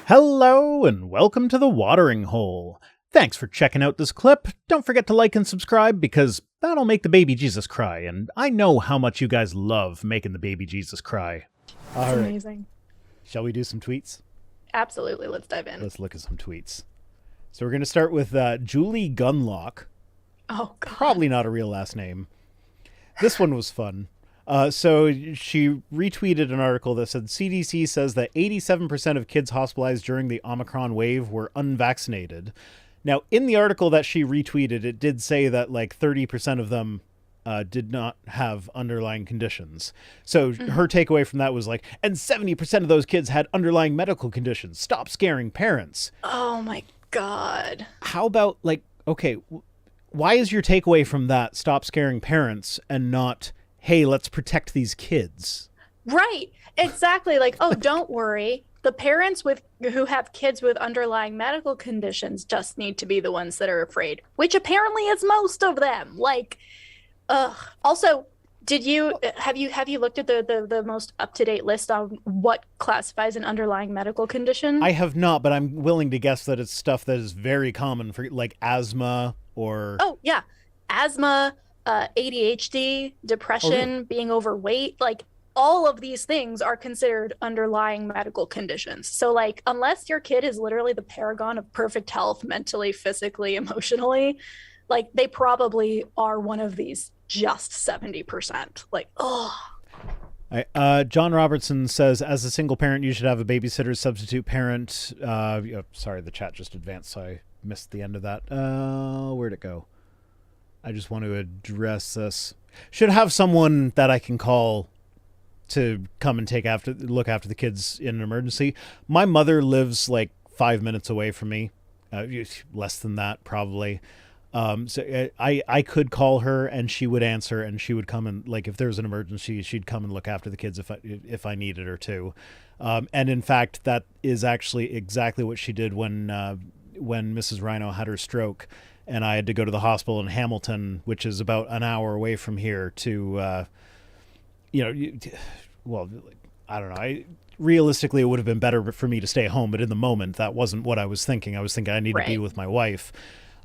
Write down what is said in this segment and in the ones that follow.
Hello and welcome to the Watering Hole. Thanks for checking out this clip. Don't forget to like and subscribe because that'll make the baby Jesus cry, and I know how much you guys love making the baby Jesus cry. That's amazing. Shall we do some tweets? Absolutely. Let's dive in. Let's look at some tweets. So we're going to start with Julie Gunlock. Oh, God. Probably not a real last name. This one was fun. So she retweeted an article that said CDC says that 87% of kids hospitalized during the Omicron wave were unvaccinated. Now, in the article that she retweeted, it did say that like 30% of them did not have underlying conditions. So her takeaway from that was like, and 70% of those kids had underlying medical conditions. Stop scaring parents. Oh, my God. How about like, okay, why is your takeaway from that stop scaring parents and not, hey, let's protect these kids? Right. Exactly. Like, oh, don't worry. The parents who have kids with underlying medical conditions just need to be the ones that are afraid, which apparently is most of them. Like, also, have you looked at the most up-to-date list on what classifies an underlying medical condition? I have not, but I'm willing to guess that it's stuff that is very common for like asthma or... Oh, yeah. Asthma, ADHD, depression, being overweight, like all of these things are considered underlying medical conditions. So like, unless your kid is literally the paragon of perfect health, mentally, physically, emotionally, like they probably are one of these just 70%. Like, oh. John Robertson says, as a single parent, you should have a babysitter, substitute parent. Sorry, the chat just advanced, so I missed the end of that. Where'd it go? I just want to address this. Should have someone that I can call to come and look after the kids in an emergency. My mother lives like 5 minutes away from me, less than that probably. So I could call her and she would answer and she would come and, like, if there was an emergency, she'd come and look after the kids if I needed her to. And in fact, that is actually exactly what she did when Mrs. Rhino had her stroke. And I had to go to the hospital in Hamilton, which is about an hour away from here to, I don't know. Realistically, it would have been better for me to stay home. But in the moment, that wasn't what I was thinking. I was thinking I need to be with my wife,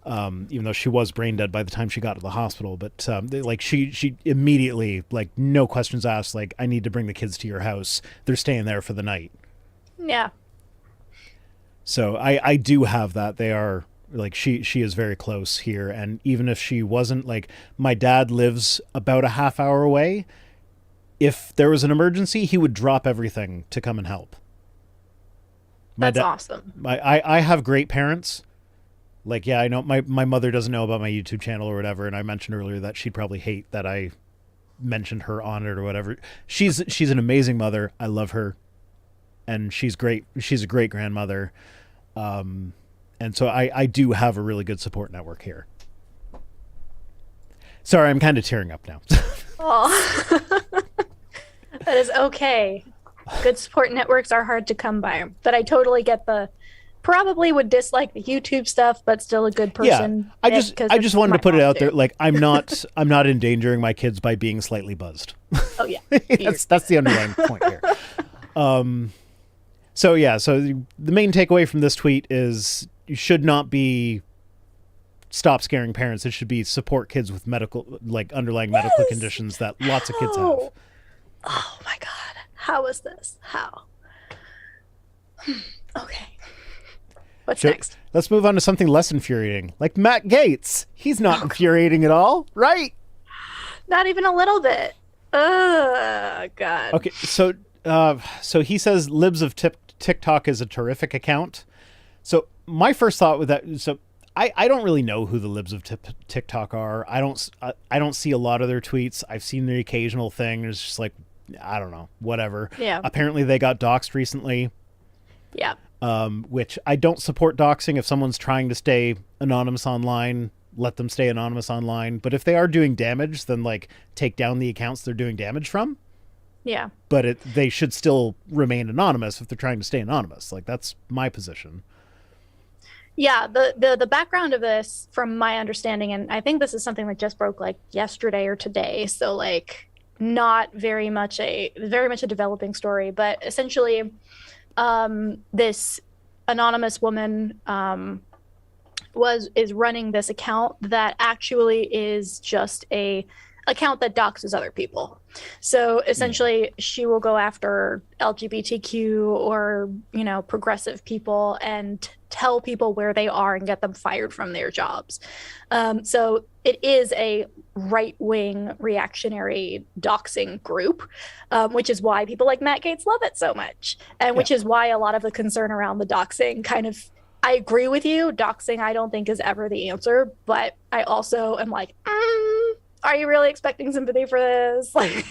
even though she was brain dead by the time she got to the hospital. But she immediately, like, no questions asked, like, I need to bring the kids to your house. They're staying there for the night. Yeah. So I do have that. They are... Like she is very close here. And even if she wasn't, like, my dad lives about a half hour away. If there was an emergency, he would drop everything to come and help. That's awesome. I have great parents. Like, yeah, I know my mother doesn't know about my YouTube channel or whatever. And I mentioned earlier that she'd probably hate that I mentioned her on it or whatever. She's an amazing mother. I love her. And she's great. She's a great grandmother. And so I do have a really good support network here. Sorry, I'm kind of tearing up now. Oh, that is okay. Good support networks are hard to come by, but I totally get probably would dislike the YouTube stuff, but still a good person. Yeah, I just wanted to put it out there. Like, I'm not endangering my kids by being slightly buzzed. Oh yeah, that's the underlying point here. So the main takeaway from this tweet is you should not be stop scaring parents. It should be support kids with underlying medical conditions that lots of kids have. Oh my God. How is this? How? Okay. What's next? Let's move on to something less infuriating, like Matt Gaetz. He's not infuriating at all, right? Not even a little bit. Oh, God. Okay, so he says Libs of TikTok is a terrific account. So my first thought with that, so I don't really know who the Libs of TikTok are. I don't see a lot of their tweets. I've seen the occasional thing. It's just like, I don't know, whatever. Yeah. Apparently they got doxxed recently. Yeah. Which I don't support doxing. If someone's trying to stay anonymous online, let them stay anonymous online. But if they are doing damage, then like take down the accounts they're doing damage from. Yeah. But they should still remain anonymous if they're trying to stay anonymous. Like, that's my position. Yeah, the background of this, from my understanding, and I think this is something that just broke like yesterday or today, so like not very much a developing story, but essentially this anonymous woman is running this account that actually is just a account that doxes other people. So essentially she will go after LGBTQ or, you know, progressive people and tell people where they are and get them fired from their jobs. So it is a right-wing reactionary doxing group, which is why people like Matt Gaetz love it so much. And which is why a lot of the concern around the doxing kind of, I agree with you. Doxing, I don't think is ever the answer, but I also am like, are you really expecting sympathy for this? Like,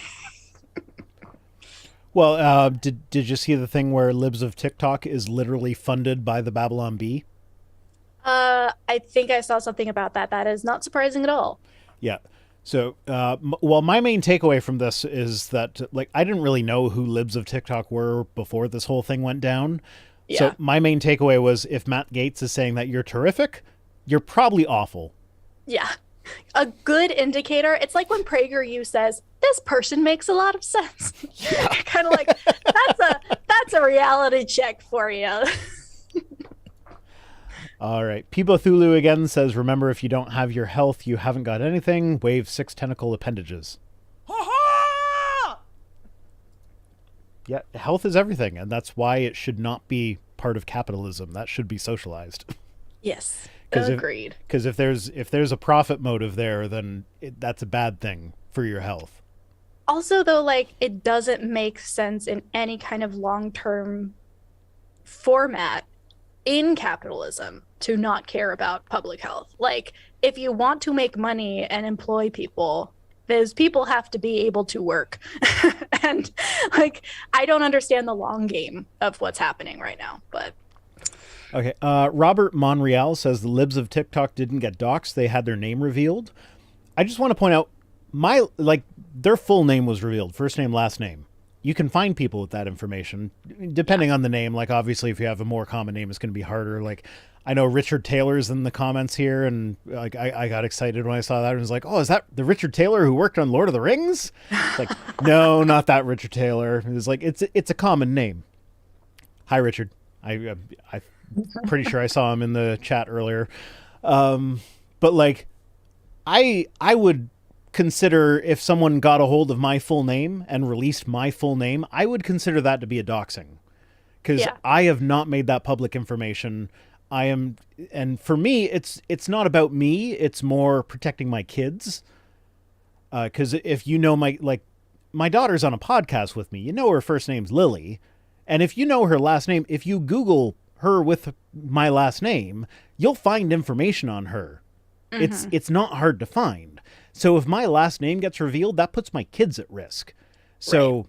well, did you see the thing where Libs of TikTok is literally funded by the Babylon Bee? I think I saw something about that. That is not surprising at all. Yeah. So, well, my main takeaway from this is that, like, I didn't really know who Libs of TikTok were before this whole thing went down. Yeah. So my main takeaway was, if Matt Gaetz is saying that you're terrific, you're probably awful. Yeah. A good indicator. It's like when PragerU says, this person makes a lot of sense. Yeah. Kind of like, that's a reality check for you. All right. Peebo Thulu again says, remember, if you don't have your health, you haven't got anything. Wave 6 tentacle appendages. Yeah, health is everything, and that's why it should not be part of capitalism. That should be socialized. Yes, agreed. Because if there's a profit motive there, then that's a bad thing for your health. Also, though, like, it doesn't make sense in any kind of long-term format in capitalism to not care about public health. Like, if you want to make money and employ people, those people have to be able to work. And, like, I don't understand the long game of what's happening right now, but... Okay, Robert Monreal says the Libs of TikTok didn't get doxxed. They had their name revealed. I just want to point out, their full name was revealed. First name, last name. You can find people with that information, depending on the name. Like, obviously, if you have a more common name, it's going to be harder. Like, I know Richard Taylor's in the comments here, and like I got excited when I saw that and was like, oh, is that the Richard Taylor who worked on Lord of the Rings? It's like, no, not that Richard Taylor. It's like, it's a common name. Hi, Richard. I'm pretty sure I saw him in the chat earlier. But like, I would consider, if someone got a hold of my full name and released my full name, I would consider that to be a doxing, because I have not made that public information. And for me, it's not about me. It's more protecting my kids. Because if you know my daughter's on a podcast with me, you know her first name's Lily. And if you know her last name, if you Google her with my last name, you'll find information on her. Mm-hmm. It's not hard to find. So if my last name gets revealed, that puts my kids at risk. So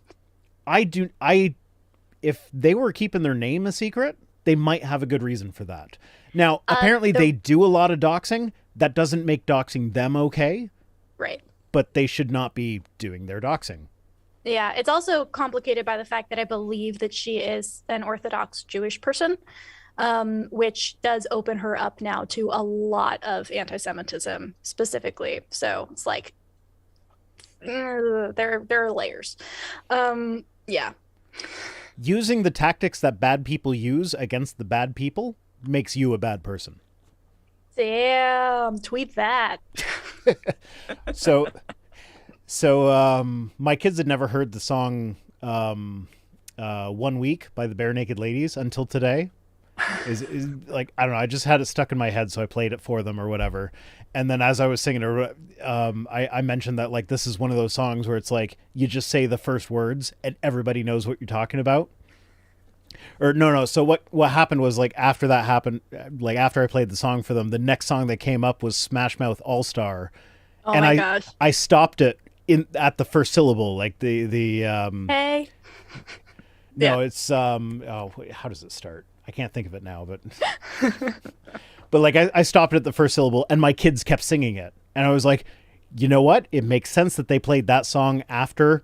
if they were keeping their name a secret, they might have a good reason for that. Now, apparently they do a lot of doxing. That doesn't make doxing them okay. Right. But they should not be doing their doxing. Yeah, it's also complicated by the fact that I believe that she is an Orthodox Jewish person, which does open her up now to a lot of anti-Semitism specifically. So it's like, there are layers. Yeah. Using the tactics that bad people use against the bad people makes you a bad person. Damn, tweet that. So my kids had never heard the song 1 Week by the Bare Naked Ladies until today. Is like, I don't know, I just had it stuck in my head, so I played it for them or whatever. And then as I was singing it, I mentioned that, like, this is one of those songs where it's like you just say the first words and everybody knows what you're talking about. Or no. So what happened was, like, after that happened, like after I played the song for them, the next song that came up was Smash Mouth All Star. Oh my gosh. I stopped it at the first syllable, like the hey. No, it's how does it start? I can't think of it now, but like I stopped it at the first syllable and my kids kept singing it. And I was like, you know what? It makes sense that they played that song after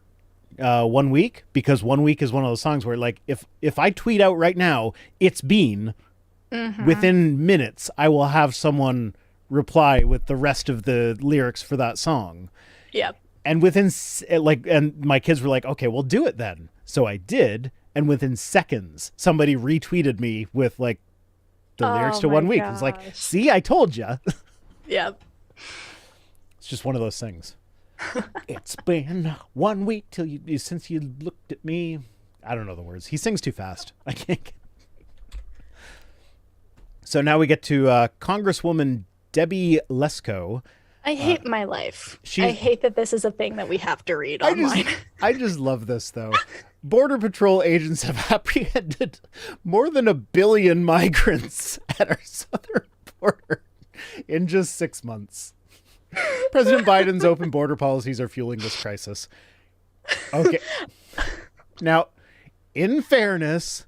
1 Week, because 1 Week is one of those songs where, like, if I tweet out right now, it's Bean, within minutes, I will have someone reply with the rest of the lyrics for that song. Yep. And and my kids were like, okay, well, do it then. So I did. And within seconds, somebody retweeted me with, like, the lyrics to my 1 week. It's like, gosh. see, I told you. Yep. It's just one of those things. It's been 1 week since you looked at me. I don't know the words. He sings too fast. I can't get... So now we get to Congresswoman Debbie Lesko. I hate my life. I hate that this is a thing that we have to read online. I just love this, though. Border Patrol agents have apprehended more than 1 billion migrants at our southern border in just 6 months. President Biden's open border policies are fueling this crisis. Okay. Now, in fairness,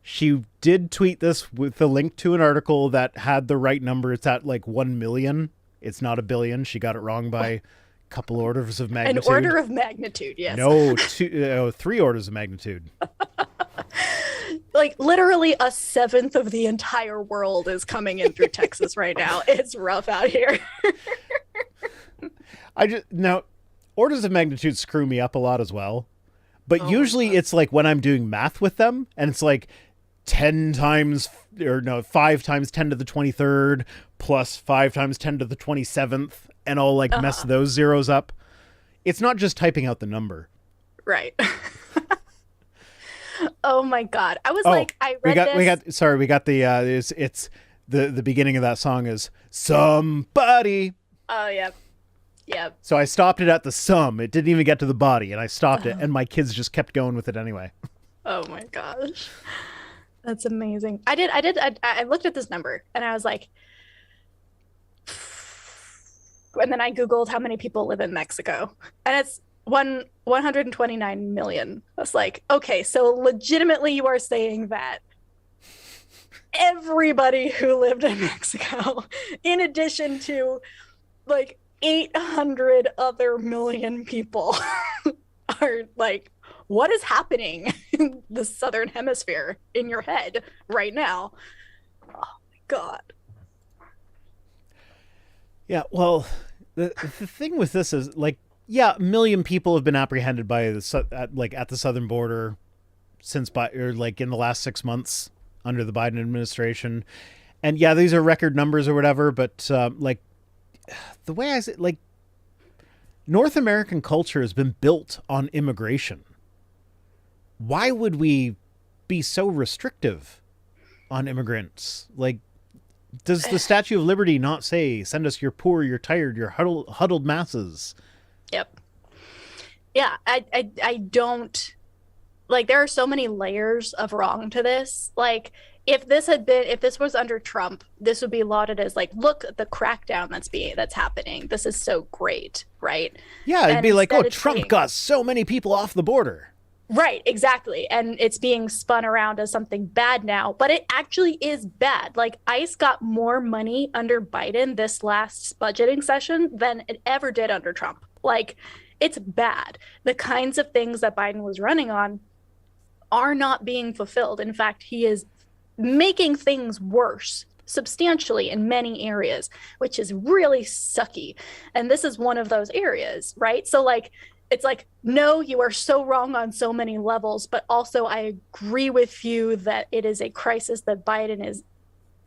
she did tweet this with a link to an article that had the right number. It's at like 1 million. It's not 1 billion. She got it wrong by a couple orders of magnitude. An order of magnitude, yes. No, 3 orders of magnitude. Like literally 1/7 of the entire world is coming in through Texas right now. It's rough out here. Now, orders of magnitude screw me up a lot as well. But usually it's like when I'm doing math with them and it's like 5 times 10 to the 23rd plus 5 times 10 to the 27th, and I'll like mess those zeros up. It's not just typing out the number. Right. Oh my God. I was like, I read this. We got the it's the beginning of that song is somebody. Oh yeah. Yep. So I stopped it at the sum. It didn't even get to the body, and I stopped it, and my kids just kept going with it anyway. Oh my gosh. That's amazing. I looked at this number and I was like, and then I Googled how many people live in Mexico, and it's 129 million. I was like, okay, so legitimately you are saying that everybody who lived in Mexico, in addition to like 800 other million people, are like, what is happening in the southern hemisphere in your head right now? Oh my God. Yeah, well, the thing with this is like, yeah, 1 million people have been apprehended by at the southern border in the last 6 months under the Biden administration. And yeah, these are record numbers or whatever, but like the way I say, like, North American culture has been built on immigration. Why would we be so restrictive on immigrants? Like, does the Statue of Liberty not say, send us your poor, your tired, your huddled masses? Yep. Yeah, I don't, like, there are so many layers of wrong to this. Like, if this was under Trump, this would be lauded as like, look at the crackdown that's happening. This is so great, right? Yeah, it'd be like, oh, Trump got so many people off the border. Right, exactly. And it's being spun around as something bad now, but it actually is bad. Like, ICE got more money under Biden this last budgeting session than it ever did under Trump. Like, it's bad. The kinds of things that Biden was running on are not being fulfilled. In fact, he is making things worse substantially in many areas, which is really sucky. And this is one of those areas, right? So like, it's like, no, you are so wrong on so many levels, but also I agree with you that it is a crisis that Biden is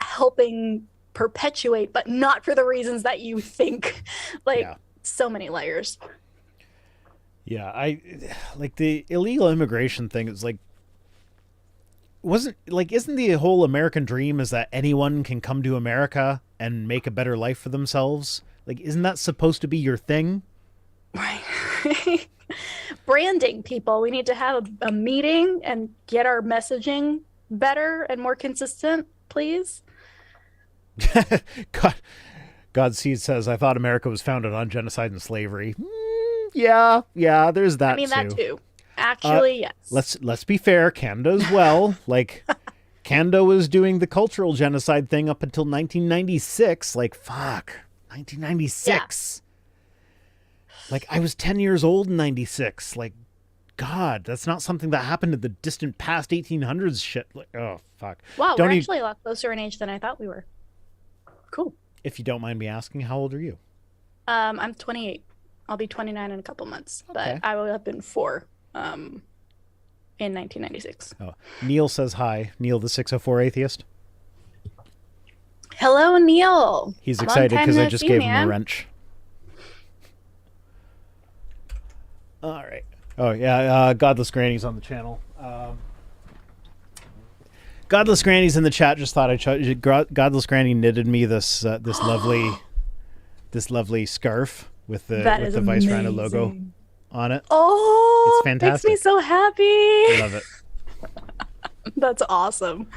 helping perpetuate, but not for the reasons that you think. Like, yeah. So many layers. Yeah, I like the illegal immigration thing is like, isn't the whole American dream is that anyone can come to America and make a better life for themselves? Like, isn't that supposed to be your thing? Right. Branding, people. We need to have a meeting and get our messaging better and more consistent, please. Godseed says, I thought America was founded on genocide and slavery. Yeah, there's that. I mean, that too. Actually, yes. Let's be fair. Canada as well. Like, Canada was doing the cultural genocide thing up until 1996. Like, fuck, 1996. Yeah. Like, I was 10 years old in 96. Like, God, that's not something that happened in the distant past 1800s shit. Like, oh, fuck. Wow, we're actually a lot closer in age than I thought we were. Cool. If you don't mind me asking, how old are you? I'm 28. I'll be 29 in a couple months, but I will have been 4 in 1996. Oh, Neil says hi. Neil, the 604 atheist. Hello, Neil. He's Long excited time because I no just see, gave him a man. wrench. All right. Oh, yeah. Godless Granny's on the channel. Godless Granny's in the chat. Just thought Godless Granny knitted me this this lovely scarf with the That is Vice Rhino logo amazing. on it. Oh, It's fantastic. makes me so happy. I love it. That's awesome.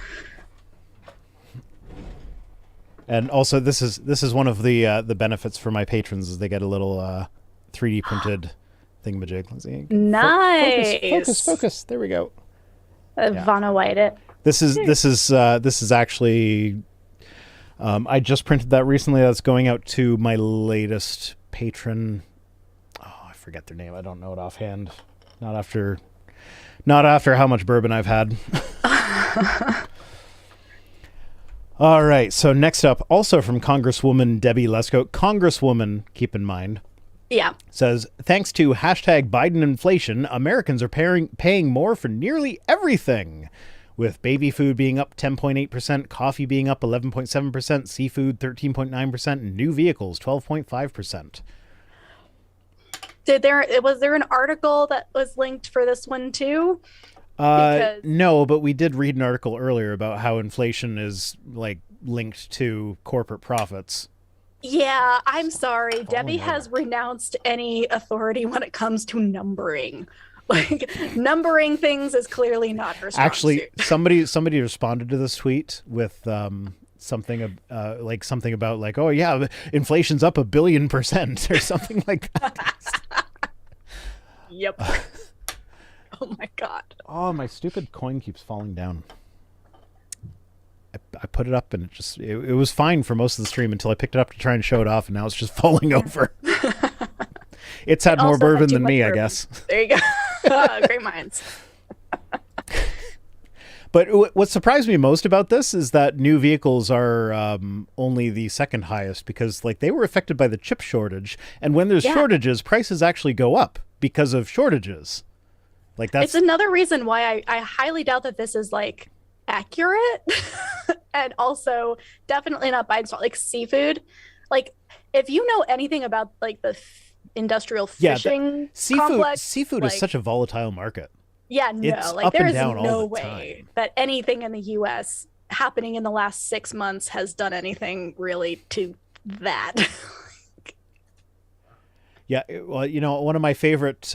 And also, this is one of the benefits for my patrons is they get a little 3D printed thingamajig. Let's see. Nice. Focus. There we go. Vanna White it. This is actually. I just printed that recently. That's going out to my latest patron. Oh, I forget their name. I don't know it offhand. Not after how much bourbon I've had. All right. So next up, also from Congresswoman Debbie Lesko. Congresswoman, keep in mind. Yeah. Says, thanks to #Biden inflation, Americans are paying more for nearly everything. With baby food being up 10.8%, coffee being up 11.7%, seafood 13.9%, and new vehicles 12.5%. Was there an article that was linked for this one too? No, but we did read an article earlier about how inflation is like linked to corporate profits. Yeah, I'm sorry. Debbie has renounced any authority when it comes to numbering. Like, numbering things is clearly not her strong Actually, suit. somebody responded to this tweet with something about like, oh yeah, inflation's up 1 billion% or something like that. Yep. Oh my god. Oh, my stupid coin keeps falling down. I put it up and it was fine for most of the stream until I picked it up to try and show it off, and now it's just falling over. It's had more bourbon than me, I guess. There you go. Great minds. But what surprised me most about this is that new vehicles are only the second highest because like they were affected by the chip shortage, and when there's shortages, prices actually go up because of shortages. Like that's it's another reason why I highly doubt that this is like accurate, and also definitely not Biden's fault. Like seafood, like if you know anything about like the industrial fishing complex, seafood like, is such a volatile market. Yeah, no, it's like up there and is down all no the way time. that anything in the U.S. happening in the last 6 months has done anything really to that. Yeah, well, you know, one of my favorite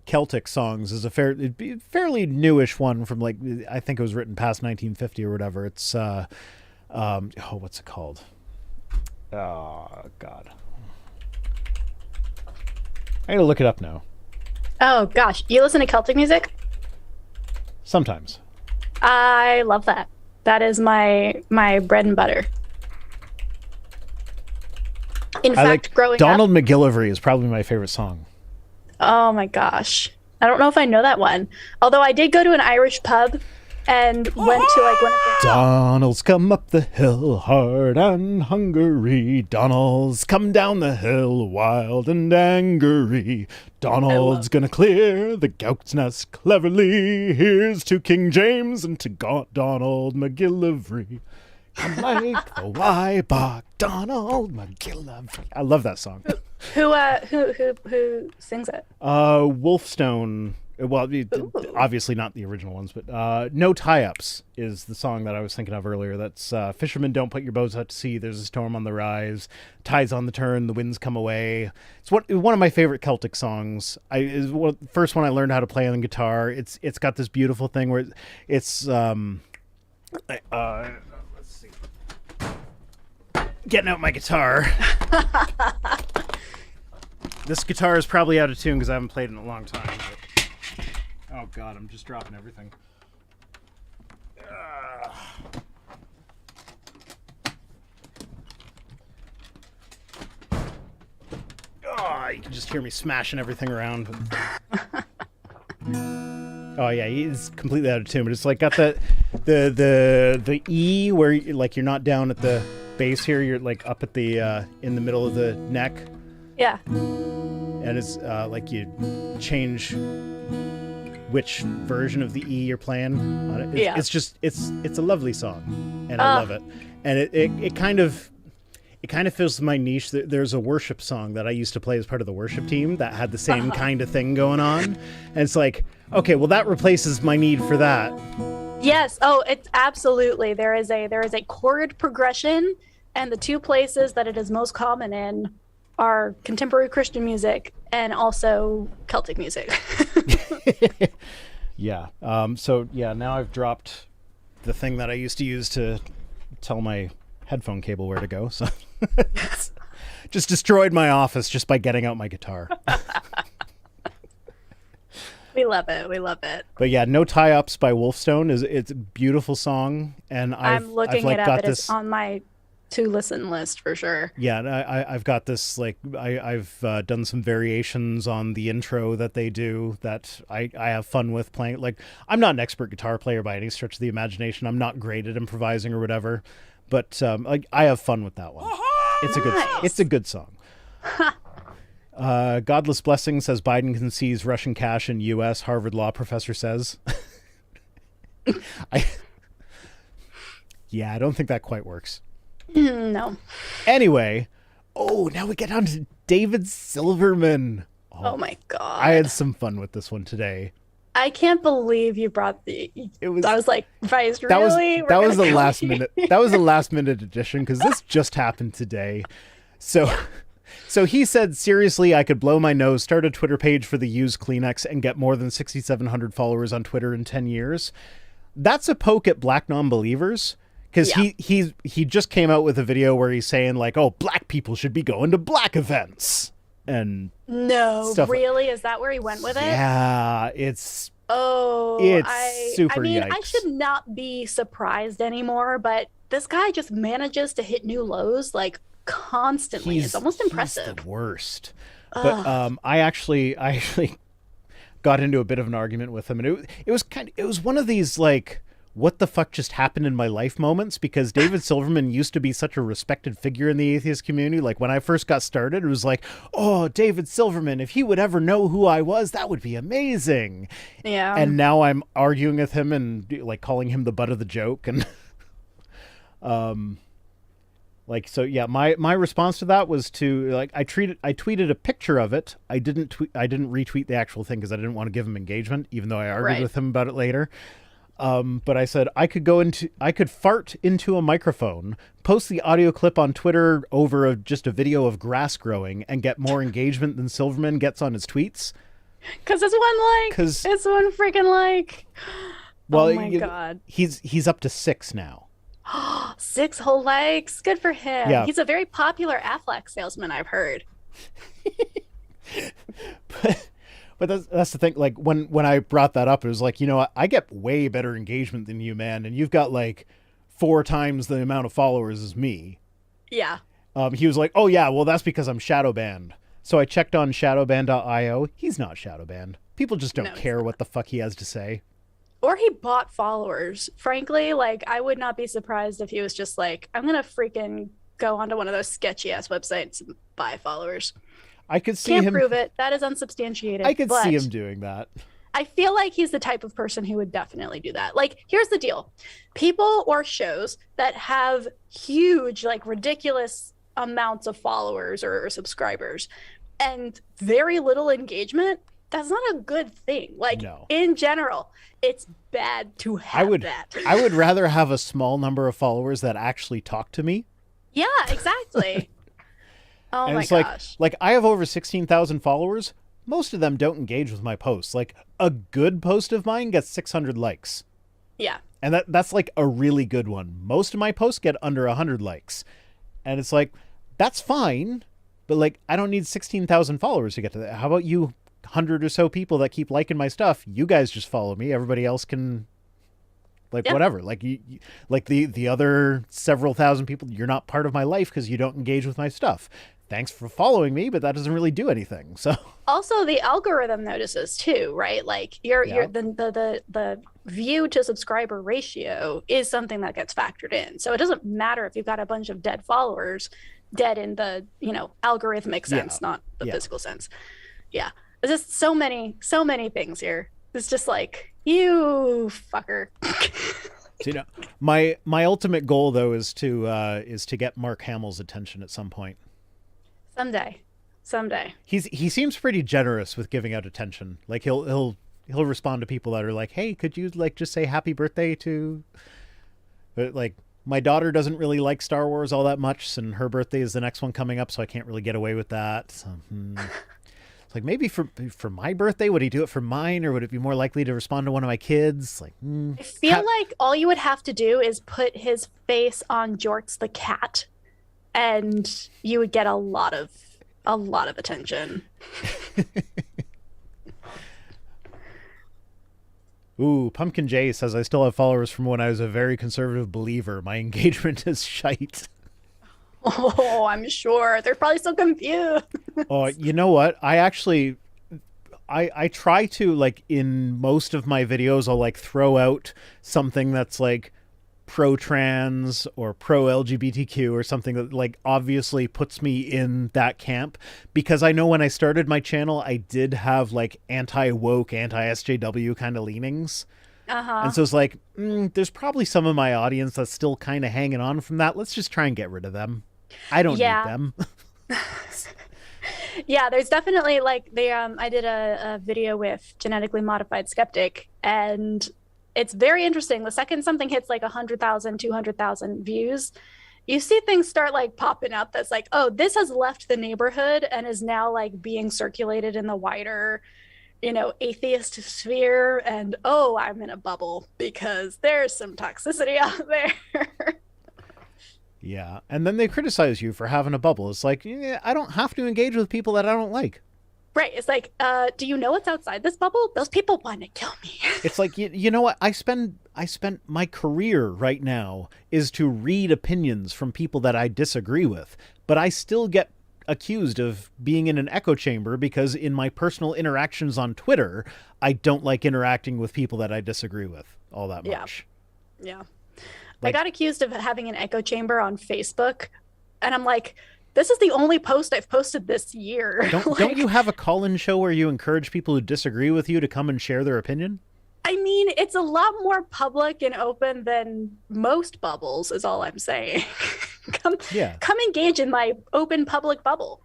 Celtic songs is a fairly newish one from like I think it was written past 1950 or whatever. It's what's it called? Oh God, I gotta look it up now. Oh gosh, you listen to Celtic music? Sometimes. I love that. That is my bread and butter. In fact, growing Donald up, McGillivray is probably my favorite song. oh my gosh, I don't know if I know that one. Although I did go to an Irish pub and went to like one of the Donald's come up the hill hard and hungry. Donald's come down the hill wild and angry. Donald's gonna clear the goat's nest cleverly. Here's to King James and to Donald McGillivray. Come like the Wybach, Donald McGillivray. I love that song. who sings it? Wolfstone. Well, obviously not the original ones, but No Tie-Ups is the song that I was thinking of earlier. That's fishermen, don't put your boats out to sea. There's a storm on the rise. Tide's on the turn. The winds come away. It's one of my favorite Celtic songs. The first one I learned how to play on the guitar. It's got this beautiful thing where it's let's see. Getting out my guitar. This guitar is probably out of tune because I haven't played in a long time. But... Oh God, I'm just dropping everything. Oh, you can just hear me smashing everything around. Oh yeah, he's completely out of tune, but it's like got the E where like you're not down at the base here, you're like up at the in the middle of the neck. Yeah. And it's like you change which version of the E you're playing on it. It's just it's a lovely song, and I love it. And it kind of fills my niche. There's a worship song that I used to play as part of the worship team that had the same kind of thing going on. And it's like, okay, well, that replaces my need for that. Yes. Oh, it's absolutely. There is a chord progression, and the two places that it is most common in are contemporary Christian music and also Celtic music. Yeah. So yeah, now I've dropped the thing that I used to use to tell my headphone cable where to go. So just destroyed my office just by getting out my guitar. We love it. We love it. But yeah, No Tie-Ups by Wolfstone it's a beautiful song, and I'm looking it up. It's on my to listen list for sure. Yeah, and I've got this, like, I've done some variations on the intro that they do that I have fun with playing. Like, I'm not an expert guitar player by any stretch of the imagination. I'm not great at improvising or whatever, but like, I have fun with that one. It's a good song. Godless Blessing says Biden can seize Russian cash in U.S. Harvard law professor says. I don't think that quite works. No. Anyway, now we get on to David Silverman. Oh my God. I had some fun with this one today. I can't believe you brought I was like, Vice, really? That was the last minute. That was the last minute edition, because this just happened today. So he said, seriously, I could blow my nose, start a Twitter page for the used Kleenex, and get more than 6,700 followers on Twitter in 10 years. That's a poke at black non-believers. Because he just came out with a video where he's saying, like, oh, black people should be going to black events. And no, really? Is that where he went with it? Yeah, it's super yikes. I should not be surprised anymore, but this guy just manages to hit new lows, like, constantly. It's almost impressive. He's the worst. But I actually got into a bit of an argument with him, and it was one of these, like, what the fuck just happened in my life moments, because David Silverman used to be such a respected figure in the atheist community. Like, when I first got started, it was like, oh, David Silverman, if he would ever know who I was, that would be amazing. Yeah. And now I'm arguing with him and, like, calling him the butt of the joke. And like, so yeah, my response to that was to, like, I tweeted a picture of it. I didn't retweet the actual thing because I didn't want to give him engagement, even though I argued with him about it later. But I said I could fart into a microphone, post the audio clip on Twitter over just a video of grass growing, and get more engagement than Silverman gets on his tweets. Because it's one like. It's one freaking like. Well, oh my God. He's up to 6 now. 6 whole likes. Good for him. Yeah. He's a very popular Aflac salesman, I've heard. But that's the thing. Like, when I brought that up, it was like, you know, I get way better engagement than you, man, and you've got like 4 times the amount of followers as me. Yeah. He was like, oh yeah, well, that's because I'm shadow banned. So I checked on shadowban.io. He's not shadow banned. People just don't care what the fuck he has to say. Or he bought followers. Frankly, like, I would not be surprised if he was just like, I'm gonna freaking go onto one of those sketchy ass websites and buy followers. I could see Can't prove it. That is unsubstantiated. I could see him doing that. I feel like he's the type of person who would definitely do that. Like, here's the deal. People or shows that have huge, like, ridiculous amounts of followers or subscribers and very little engagement, that's not a good thing. Like, no. In general, it's bad to have that. I would rather have a small number of followers that actually talk to me. Yeah, exactly. Oh and my it's gosh. Like I have over 16,000 followers. Most of them don't engage with my posts. Like, a good post of mine gets 600 likes. Yeah. And that's like a really good one. Most of my posts get under 100 likes. And it's like, that's fine, but like, I don't need 16,000 followers to get to that. How about you 100 or so people that keep liking my stuff? You guys just follow me. Everybody else can, like, whatever. Like, you like the other several thousand people, you're not part of my life because you don't engage with my stuff. Thanks for following me, but that doesn't really do anything. So also the algorithm notices too, right? Like, the view to subscriber ratio is something that gets factored in. So it doesn't matter if you've got a bunch of dead followers, dead in the, algorithmic sense, not the physical sense. Yeah. There's just so many things here. It's just like, you fucker. So, my ultimate goal though is to get Mark Hamill's attention at some point. Someday. He seems pretty generous with giving out attention. Like he'll respond to people that are like, "Hey, could you like just say happy birthday to?" But like my daughter doesn't really like Star Wars all that much, and her birthday is the next one coming up, so I can't really get away with that. So, It's like maybe for my birthday, would he do it for mine, or would it be more likely to respond to one of my kids? Like, I feel like all you would have to do is put his face on Jorts the cat, and you would get a lot of attention. Ooh, Pumpkin J says, I still have followers from when I was a very conservative believer. My engagement is shite. Oh, I'm sure. They're probably so confused. Oh, you know what? I try to, like, in most of my videos, I'll, like, throw out something that's, like, pro-trans or pro-LGBTQ or something that, like, obviously puts me in that camp. Because I know when I started my channel, I did have, like, anti-woke, anti-SJW kind of leanings. And so it's like, there's probably some of my audience that's still kind of hanging on from that. Let's just try and get rid of them. I don't need them. Yeah, there's definitely like I did a video with Genetically Modified Skeptic, and it's very interesting. The second something hits like 100,000, 200,000 views, you see things start like popping up that's like, oh, this has left the neighborhood and is now like being circulated in the wider, atheist sphere. And oh, I'm in a bubble because there's some toxicity out there. Yeah, and then they criticize you for having a bubble. It's like, I don't have to engage with people that I don't like. Right. It's like, do you know what's outside this bubble? Those people want to kill me. It's like, you know what? I spent my career right now is to read opinions from people that I disagree with, but I still get accused of being in an echo chamber because in my personal interactions on Twitter, I don't like interacting with people that I disagree with all that much. Yeah. Like, I got accused of having an echo chamber on Facebook, and I'm like, this is the only post I've posted this year. Don't you have a call-in show where you encourage people who disagree with you to come and share their opinion? I mean, it's a lot more public and open than most bubbles, is all I'm saying. Come engage in my open public bubble.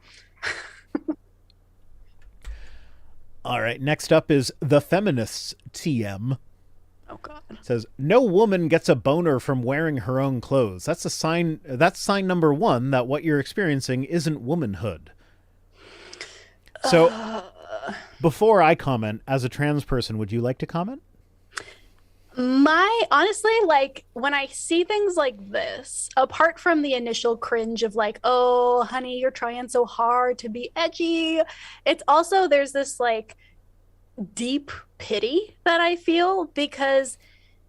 All right, next up is The Feminists TM. Oh God. Says, no woman gets a boner from wearing her own clothes. That's sign number one that what you're experiencing isn't womanhood. So before I comment, as a trans person, would you like to comment? Honestly, like when I see things like this, apart from the initial cringe of like, oh, honey, you're trying so hard to be edgy, it's also, there's this like deep pity that I feel, because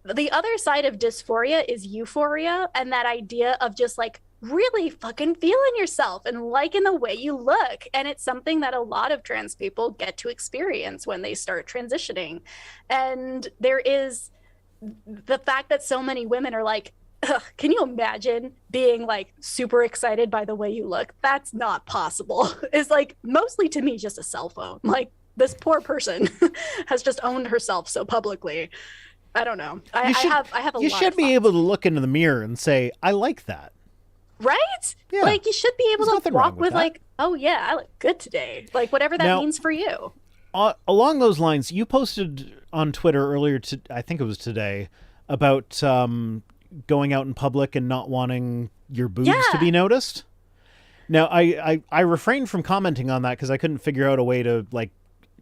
the other side of dysphoria is euphoria, and that idea of just like really fucking feeling yourself and liking the way you look. And it's something that a lot of trans people get to experience when they start transitioning. And there is the fact that so many women are like, ugh, can you imagine being like super excited by the way you look? That's not possible. It's like mostly to me just a cell phone. Like, this poor person has just owned herself so publicly. I don't know. I have a lot. You should be able to look into the mirror and say, I like that. Right? Yeah. Like, you should be able to walk with like, oh yeah, I look good today. Like, whatever that means for you. Along those lines, you posted on Twitter earlier, I think it was today, about going out in public and not wanting your boobs to be noticed. Now, I refrained from commenting on that because I couldn't figure out a way to like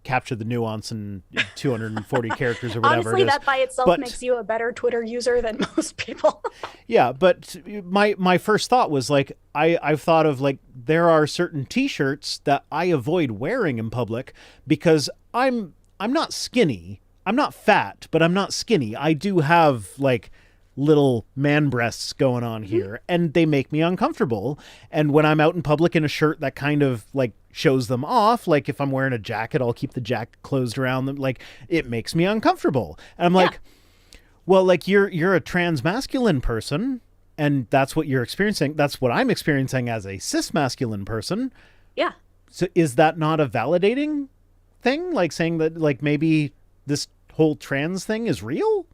capture the nuance in 240 characters or whatever. Honestly, that by itself makes you a better Twitter user than most people. Yeah, but my first thought was like, I've thought of like, there are certain t-shirts that I avoid wearing in public because I'm not skinny. I'm not fat, but I'm not skinny. I do have like little man breasts going on here, and they make me uncomfortable. And when I'm out in public in a shirt that kind of like shows them off, like if I'm wearing a jacket, I'll keep the jacket closed around them, like it makes me uncomfortable. And I'm like, well, like you're a trans masculine person, and that's what you're experiencing. That's what I'm experiencing as a cis masculine person. Yeah. So is that not a validating thing? Like saying that like maybe this whole trans thing is real?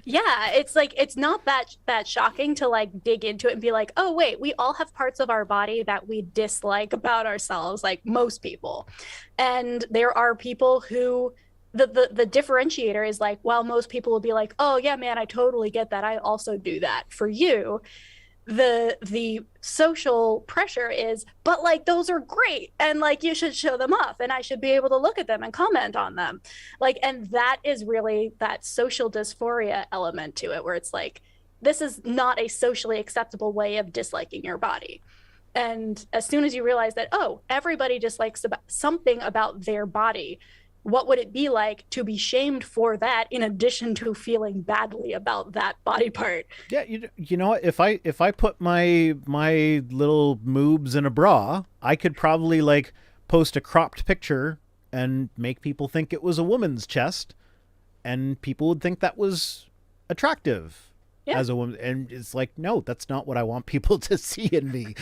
Yeah, it's like it's not that shocking to like dig into it and be like, "Oh, wait, we all have parts of our body that we dislike about ourselves, like most people." And there are people who the differentiator is like, while most people will be like, "Oh, yeah, man, I totally get that. I also do that." For you, the social pressure is, but like those are great and like you should show them off and I should be able to look at them and comment on them, like, and that is really that social dysphoria element to it, where it's like, this is not a socially acceptable way of disliking your body. And as soon as you realize that, oh, everybody dislikes something about their body, what would it be like to be shamed for that in addition to feeling badly about that body part? Yeah, you know what? If I put my little moobs in a bra, I could probably like post a cropped picture and make people think it was a woman's chest, and people would think that was attractive as a woman. And it's like, no, that's not what I want people to see in me.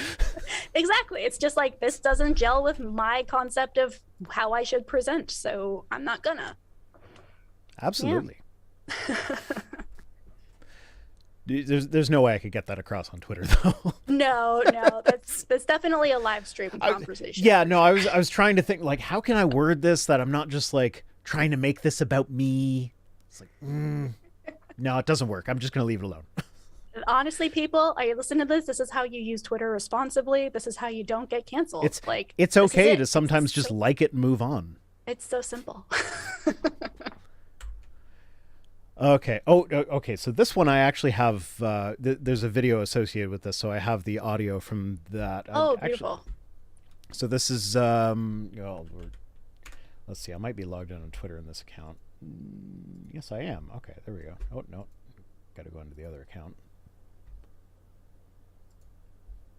Exactly. It's just like, this doesn't gel with my concept of how I should present, so I'm not gonna. Absolutely. There's no way I could get that across on Twitter though. No, that's definitely a live stream conversation. I was trying to think, like, how can I word this that I'm not just like trying to make this about me. It's like, no, it doesn't work. I'm just gonna leave it alone. Honestly, people, are you listening to this? This is how you use Twitter responsibly. This is how you don't get canceled. It's okay to sometimes just like it and move on. It's so simple. Okay. Oh, okay. So this one I actually have. There's a video associated with this, so I have the audio from that. Beautiful. So this is. Let's see. I might be logged in on Twitter in this account. Yes, I am. Okay, there we go. Oh no, got to go into the other account.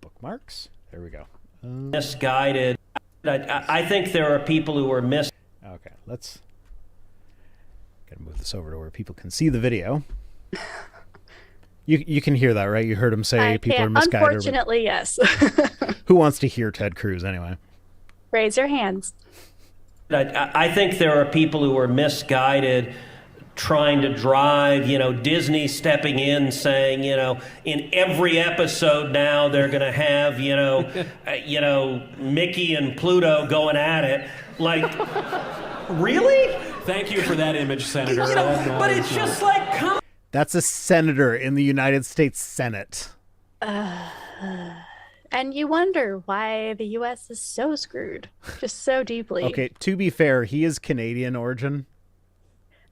Bookmarks. There we go. Misguided. I think there are people who are Okay, let's. Gotta move this over to where people can see the video. You can hear that, right? You heard him say people are misguided. Unfortunately, yes. Who wants to hear Ted Cruz anyway? Raise your hands. I think there are people who are misguided, trying to drive, Disney stepping in saying, in every episode now they're going to have, Mickey and Pluto going at it. Like, really? Thank you for that image, Senator. But it's just like, come. That's a senator in the United States Senate. And you wonder why the U.S. is so screwed, just so deeply. Okay, to be fair, he is Canadian origin.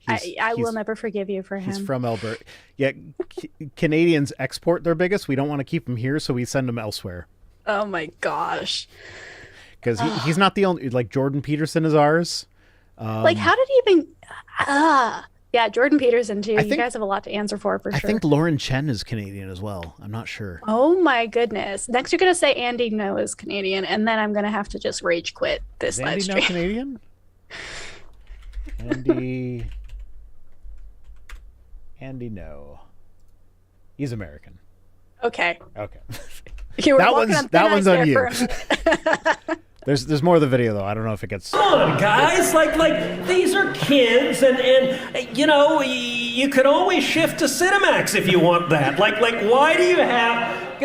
I will never forgive you for him. He's from Alberta. Yeah, Canadians export their biggest. We don't want to keep them here, so we send them elsewhere. Oh my gosh. Because he's not the only, like Jordan Peterson is ours. Like, how did he even... Yeah, Jordan Peterson too. You guys have a lot to answer for sure. I think Lauren Chen is Canadian as well. I'm not sure. Oh my goodness. Next you're going to say Andy No is Canadian, and then I'm going to have to just rage quit this live stream. Andy No Canadian? Andy No. He's American. Okay. That one's on you. There's more of the video though. I don't know if it gets. Come on, guys! Like these are kids, and you can always shift to Cinemax if you want that. Like why do you have?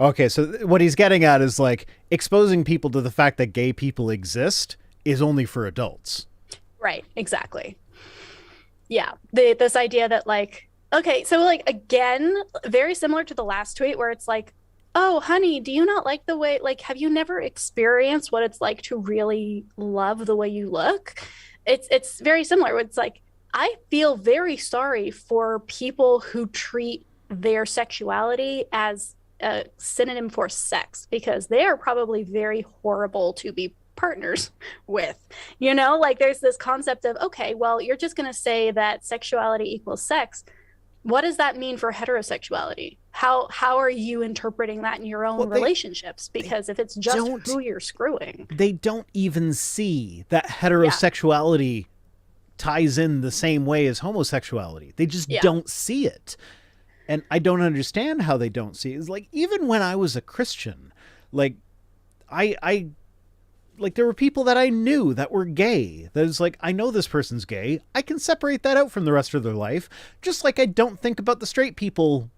Okay, so what he's getting at is like exposing people to the fact that gay people exist is only for adults. Right. Exactly. Yeah. This idea that like, okay, so like again, very similar to the last tweet where it's like, oh, honey, do you not like the way, like, have you never experienced what it's like to really love the way you look? It's very similar. It's like, I feel very sorry for people who treat their sexuality as a synonym for sex, because they are probably very horrible to be partners with, like there's this concept of, okay, well, you're just going to say that sexuality equals sex. What does that mean for heterosexuality? How are you interpreting that in your own relationships? Because if it's just who you're screwing. They don't even see that heterosexuality ties in the same way as homosexuality. They just don't see it. And I don't understand how they don't see it. It's like, even when I was a Christian, like I like there were people that I knew that were gay. That was like, I know this person's gay. I can separate that out from the rest of their life. Just like I don't think about the straight people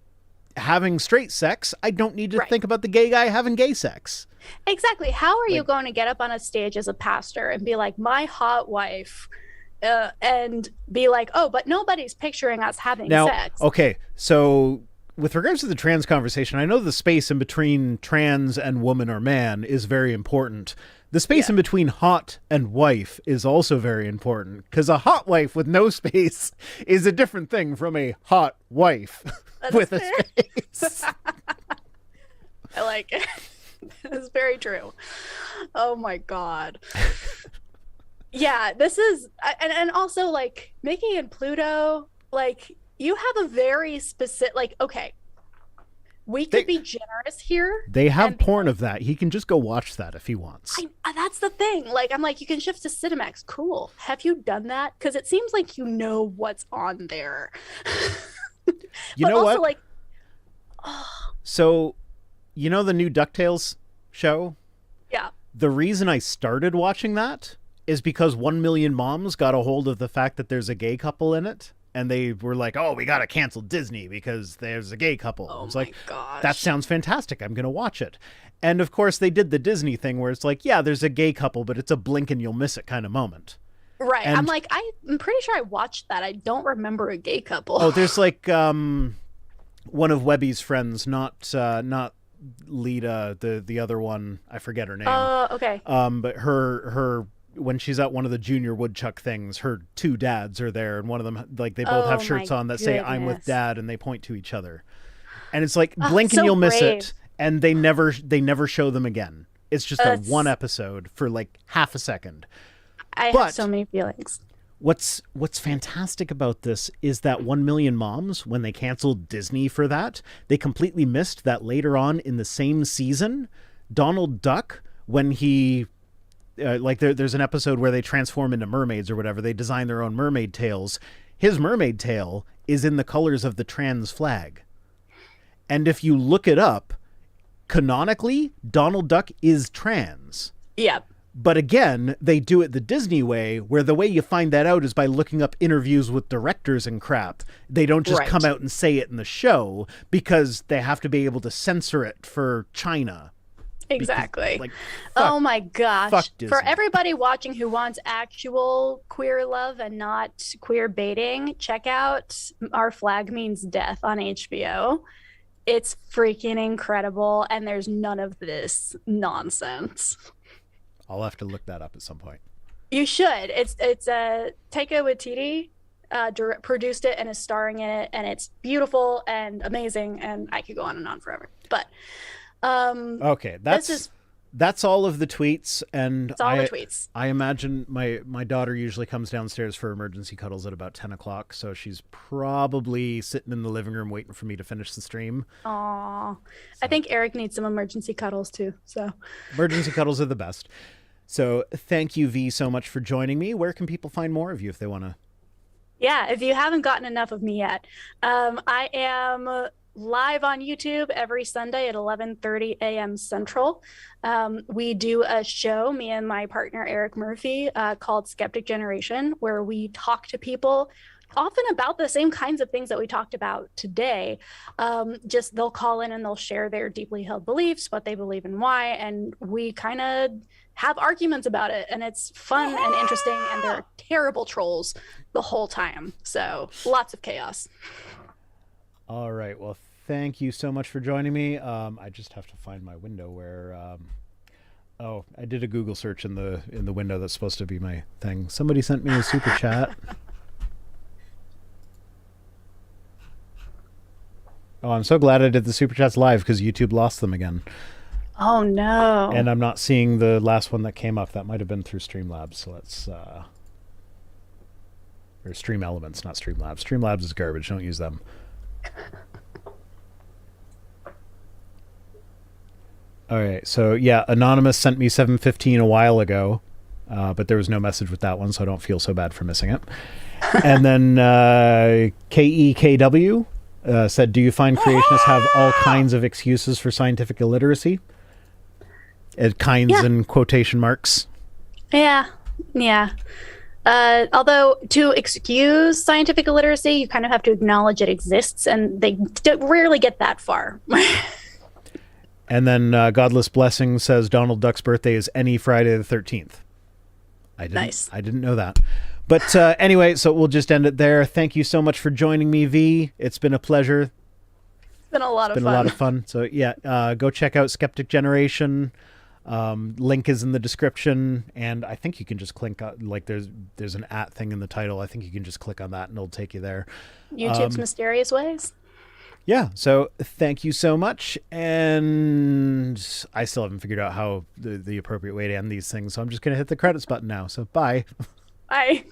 having straight sex. I don't need to think about the gay guy having gay sex. Exactly. How are you going to get up on a stage as a pastor and be like, my hot wife, and be like, oh, but nobody's picturing us having sex? Okay, so with regards to the trans conversation, I know the space in between trans and woman or man is very important. The space in between hot and wife is also very important, because a hot wife with no space is a different thing from a hot wife with a space. I like it. That's very true. Oh my God. Yeah, this is, and also like Mickey and Pluto, like you have a very specific, like, okay, we could be generous here. They have porn of that. He can just go watch that if he wants. That's the thing. Like, I'm like, you can shift to Cinemax. Cool. Have you done that? Because it seems like you know what's on there. You know also, what? Like, so, you know the new DuckTales show? Yeah. The reason I started watching that is because 1 Million Moms got a hold of the fact that there's a gay couple in it. And they were like, oh, we got to cancel Disney because there's a gay couple. Oh, I was like, gosh. That sounds fantastic. I'm going to watch it. And of course, they did the Disney thing where it's like, yeah, there's a gay couple, but it's a blink and you'll miss it kind of moment. Right. And I'm like, I'm pretty sure I watched that. I don't remember a gay couple. Oh, there's like one of Webby's friends, not Lita, the other one. I forget her name. Oh, okay. But her when she's at one of the Junior Woodchuck things, her two dads are there, and one of them, like, they both have shirts on that say "I'm with Dad," and they point to each other, and it's like blink and you'll miss it, and they never show them again. It's just a one episode for like half a second. I have so many feelings. What's fantastic about this is that 1 Million Moms, when they canceled Disney for that, they completely missed that later on in the same season, Donald Duck, when he there's an episode where they transform into mermaids or whatever. They design their own mermaid tails. His mermaid tail is in the colors of the trans flag. And if you look it up, canonically, Donald Duck is trans. Yep. But again, they do it the Disney way, where the way you find that out is by looking up interviews with directors and crap. They don't just come out and say it in the show because they have to be able to censor it for China. Exactly. Because, oh my gosh. Disney. For everybody watching who wants actual queer love and not queer baiting, check out Our Flag Means Death on HBO. It's freaking incredible, and there's none of this nonsense. I'll have to look that up at some point. You should. It's Taika Waititi produced it and is starring in it, and it's beautiful and amazing, and I could go on and on forever. But okay, that's all of the tweets, and it's all the tweets. I imagine my daughter usually comes downstairs for emergency cuddles at about 10 o'clock, so she's probably sitting in the living room waiting for me to finish the stream. Aw. So. I think Eric needs some emergency cuddles too. So emergency cuddles are the best. So thank you, V, so much for joining me. Where can people find more of you if they want to? Yeah, if you haven't gotten enough of me yet, I am live on YouTube every Sunday at 11:30 a.m. Central. We do a show, me and my partner Eric Murphy, called Skeptic Generation, where we talk to people often about the same kinds of things that we talked about today. Just they'll call in and they'll share their deeply held beliefs, what they believe and why, and we kind of have arguments about it, and it's fun and interesting, and there are terrible trolls the whole time, so lots of chaos. All right. Well, thank you so much for joining me. I just have to find my window where. I did a Google search in the window that's supposed to be my thing. Somebody sent me a super chat. Oh, I'm so glad I did the super chats live because YouTube lost them again. Oh no! And I'm not seeing the last one that came up. That might have been through Streamlabs. So let's. Or Stream Elements, not Streamlabs. Streamlabs is garbage. Don't use them. All right, so yeah, Anonymous sent me 715 a while ago, but there was no message with that one, so I don't feel so bad for missing it. And then KEKW said, do you find creationists have all kinds of excuses for scientific illiteracy? Kinds in quotation marks. Yeah. Yeah. Although to excuse scientific illiteracy, you kind of have to acknowledge it exists, and they rarely get that far. And then Godless Blessing says Donald Duck's birthday is any Friday the 13th. Nice. I didn't know that. But anyway, so we'll just end it there. Thank you so much for joining me, V. It's been a pleasure. It's been a lot of fun. So yeah, go check out Skeptic Generation. Link is in the description, and I think you can just click like there's an @ thing in the title. I think you can just click on that and it'll take you there. YouTube's mysterious ways. Yeah, so thank you so much, and I still haven't figured out how the appropriate way to end these things, so I'm just gonna hit the credits button now. So bye. Bye.